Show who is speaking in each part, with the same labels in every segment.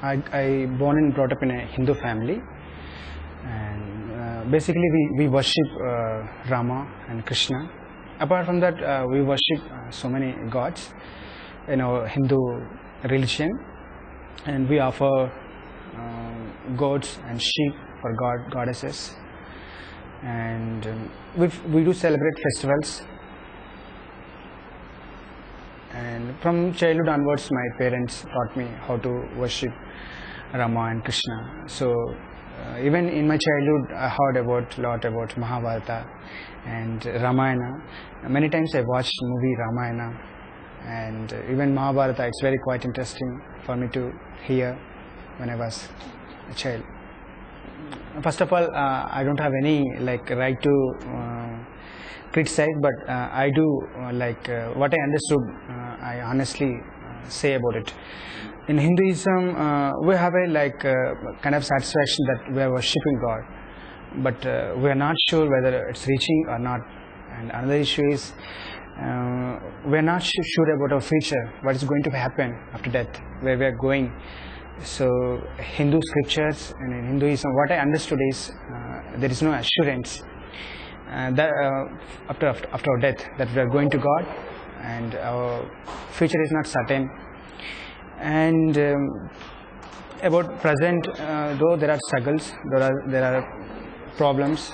Speaker 1: I born and brought up in a Hindu family, and basically we worship Rama and Krishna. Apart from that, we worship so many gods in our Hindu religion, and we offer goats and sheep for goddesses, and we do celebrate festivals. And from childhood onwards, my parents taught me how to worship Rama and Krishna. So even in my childhood, I heard a lot about Mahabharata and Ramayana. Many times I watched movie Ramayana, and even Mahabharata. It's very quite interesting for me to hear when I was a child. First of all, I don't have any right to criticize, but I do what I understood. I honestly say about it. In Hinduism, we have a kind of satisfaction that we are worshipping God, but we are not sure whether it's reaching or not. And another issue is we are not sure about our future, what is going to happen after death, where we are going. So Hindu scriptures and in Hinduism, what I understood is there is no assurance that after our death that we are going to God, and our future is not certain. And about present, though there are struggles, there are problems.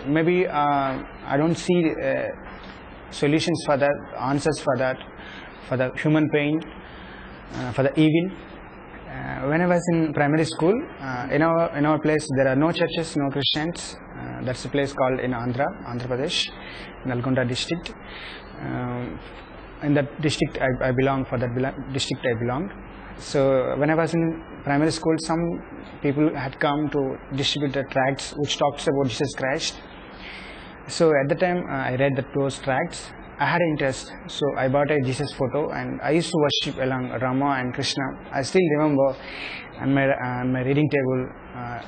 Speaker 1: Maybe I don't see solutions for that, answers for that, for the human pain, for the evil. When I was in primary school, in our place there are no churches, no Christians. That's a place called in Andhra Pradesh, Nalgonda district. In that district I belong. For that district I belonged. So when I was in primary school, some people had come to distribute the tracts which talks about Jesus Christ. So at the time I read those tracts. I had an interest, so I bought a Jesus photo, and I used to worship along Rama and Krishna. I still remember on my reading table,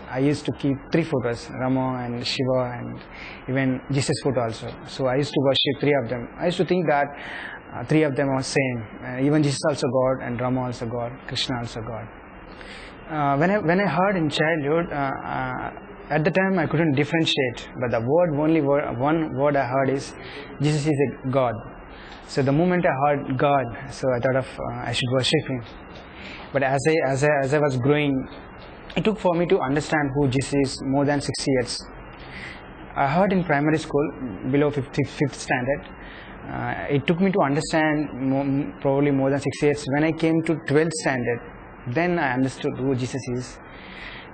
Speaker 1: I used to keep 3 photos, Rama and Shiva and even Jesus photo also. So I used to worship 3 of them. I used to think that 3 of them are same. Even Jesus also God, and Rama also God, Krishna also God. When I heard in childhood, at the time I couldn't differentiate, but the one word I heard is Jesus is a God. So the moment I heard God, so I thought of I should worship Him. But as I was growing, it took for me to understand who Jesus is more than 6 years. I heard in primary school, below 5th standard. It took me to understand probably more than 6 years. When I came to 12th standard, then I understood who Jesus is.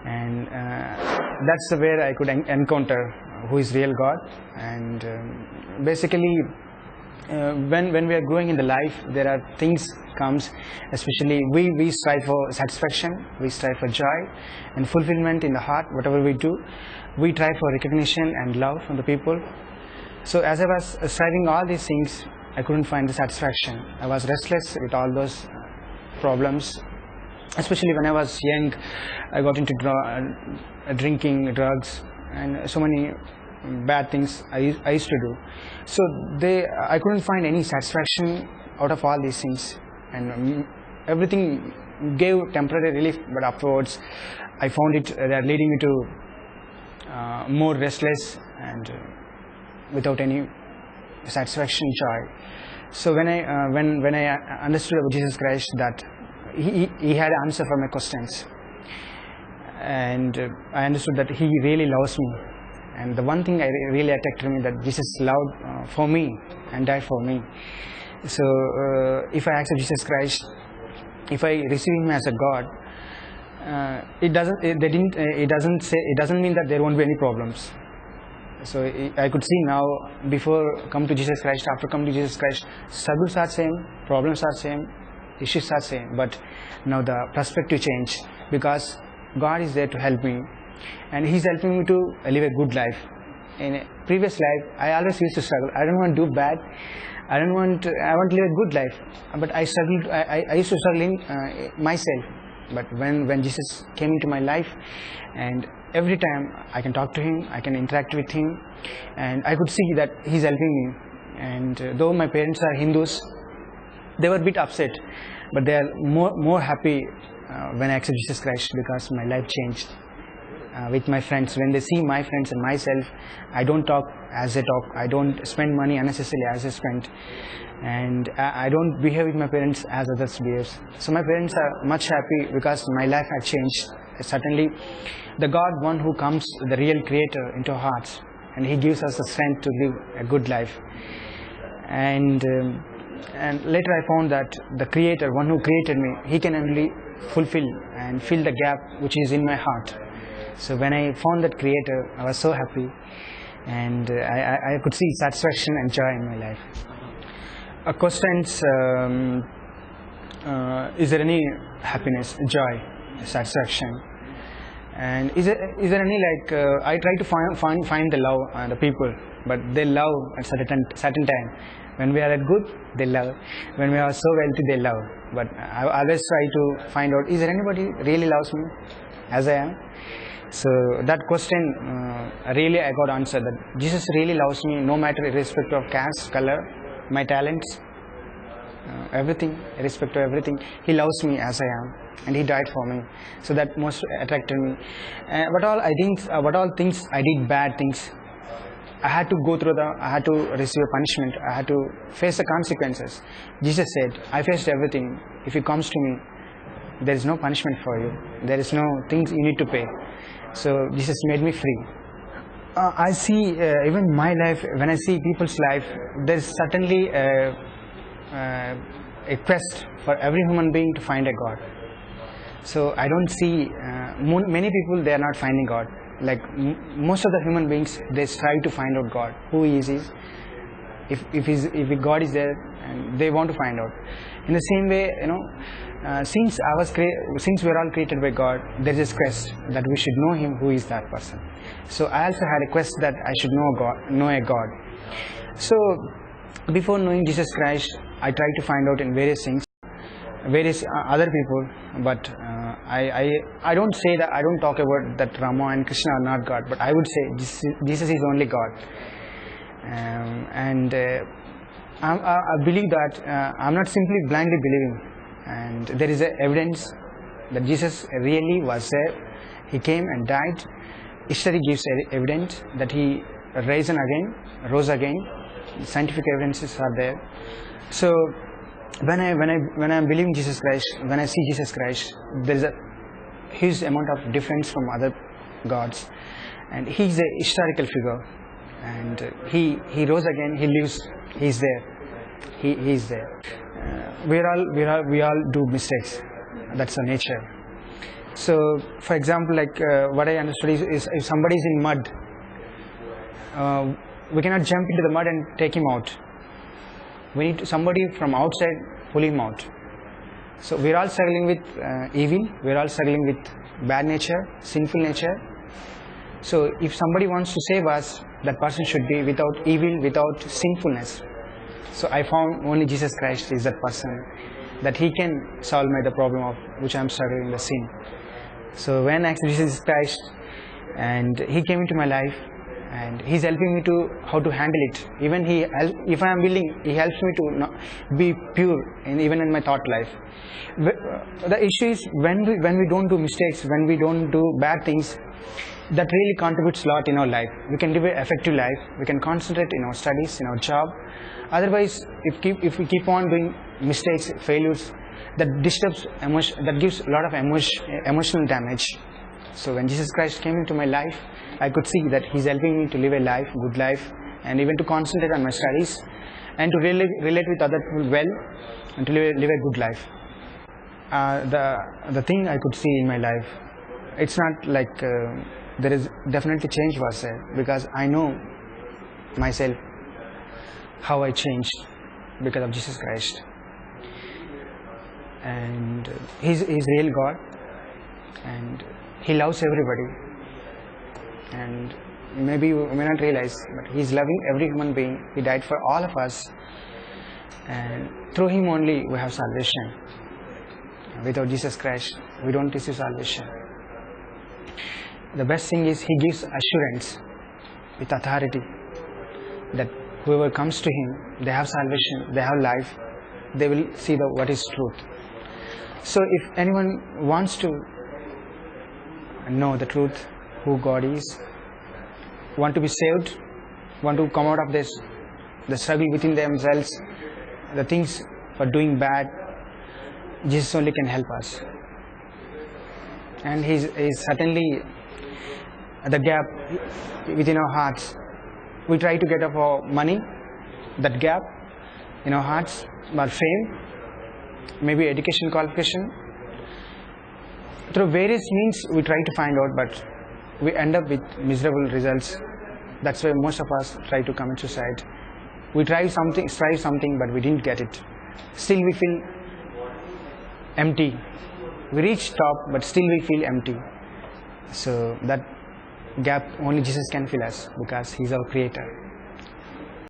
Speaker 1: And that's where I could encounter who is real God. And basically when we are growing in the life, there are things comes, especially we strive for satisfaction, we strive for joy and fulfillment in the heart. Whatever we do, we try for recognition and love from the people. So as I was striving all these things, I couldn't find the satisfaction. I was restless with all those problems. Especially when I was young, I got into drinking, drugs, and so many bad things I used to do. So I couldn't find any satisfaction out of all these things, and everything gave temporary relief. But afterwards, I found it that leading me to more restless and without any satisfaction, joy. So when I understood about Jesus Christ, that He had answer for my questions, and I understood that He really loves me. And the one thing I really attracted me, that Jesus loved for me and died for me. So if I accept Jesus Christ, if I receive Him as a God, it doesn't mean that there won't be any problems. So I could see now, before come to Jesus Christ, after come to Jesus Christ, struggles are same, problems are same, issues are same, but now the perspective change, because God is there to help me, and He's helping me to live a good life. In a previous life, I always used to struggle. I don't want to do bad. I want to live a good life. But I struggled. I used to struggle in myself. But when Jesus came into my life, and every time I can talk to Him, I can interact with Him, and I could see that He's helping me. And though my parents are Hindus, they were a bit upset, but they are more happy when I accept Jesus Christ, because my life changed. With my friends, when they see my friends and myself, I don't talk as they talk, I don't spend money unnecessarily as I spend, and I don't behave with my parents as others behave. So my parents are much happy because my life had changed. Certainly the God, one who comes, the real creator, into our hearts, and he gives us the strength to live a good life. And later I found that the creator, one who created me, he can only fulfill and fill the gap which is in my heart. So when I found that creator, I was so happy, and I could see satisfaction and joy in my life. Questions, is there any happiness, joy, satisfaction? And is there any, like, I try to find the love, the people, but they love at certain time. When we are at good, they love. When we are so wealthy, they love. But I always try to find out, is there anybody really loves me as I am? So that question, really I got answered, that Jesus really loves me, no matter irrespective of caste, color, my talents, everything, irrespective of everything. He loves me as I am, and he died for me. So that most attracted me. But what all things I did, bad things, I had to go through I had to receive a punishment. I had to face the consequences. Jesus said, I faced everything. If he comes to me, there is no punishment for you. There is no things you need to pay. So Jesus made me free. I see even my life, when I see people's life, there is certainly a quest for every human being to find a God. So I don't see many people, they are not finding God. Like most of the human beings, they strive to find out God, who he is. If God is there, and they want to find out. In the same way, since we are all created by God, there is this quest that we should know him, who is that person. So I also had a quest that I should know a God. So before knowing Jesus Christ, I tried to find out in various things, various other people, but I don't say that, I don't talk about that Rama and Krishna are not God, but I would say Jesus is only God. I believe that I'm not simply blindly believing, and there is evidence that Jesus really was there. He came and died. History gives evidence that he rose again. Scientific evidences are there. So when I'm believing Jesus Christ, when I see Jesus Christ, there is a huge amount of difference from other gods, and he is a historical figure, and he rose again. He lives. He's there. He is there. We all do mistakes. That's our nature. So, for example, like what I understood is if somebody is in mud, we cannot jump into the mud and take him out. We need somebody from outside pull him out. So we're all struggling with evil. We're all struggling with bad nature, sinful nature. So if somebody wants to save us, that person should be without evil, without sinfulness. So I found only Jesus Christ is that person, that he can solve the problem of which I am struggling, the sin. So when I accepted Jesus Christ, and he came into my life, and he's helping me to how to handle it. Even if I am willing, he helps me to be pure, even in my thought life. The issue is when we don't do mistakes, when we don't do bad things, that really contributes a lot in our life. We can live an effective life. We can concentrate in our studies, in our job. Otherwise, if we keep on doing mistakes, failures, that disturbs emotion, that gives a lot of emotional damage. So when Jesus Christ came into my life, I could see that he's helping me to live a life, good life, and even to concentrate on my studies, and to relate with other people well, and to live a good life. The thing I could see in my life, it's not like there is definitely change was there, because I know myself how I changed because of Jesus Christ. And he's real God, and he loves everybody. And maybe you may not realize, but he's loving every human being. He died for all of us, and through him only we have salvation. Without Jesus Christ, we don't receive salvation. The best thing is he gives assurance with authority that whoever comes to him, they have salvation, they have life, they will see what is truth. So if anyone wants to know the truth, who God is, want to be saved, want to come out of this, the struggle within themselves, the things for doing bad, Jesus only can help us. And He's certainly the gap within our hearts. We try to get up our money, that gap in our hearts, our fame, maybe education qualification. Through various means we try to find out, but we end up with miserable results. That's why most of us try to commit suicide. We strive something, but we didn't get it. Still we feel empty. We reach top, but still we feel empty. So that gap only Jesus can fill us, because He's our creator.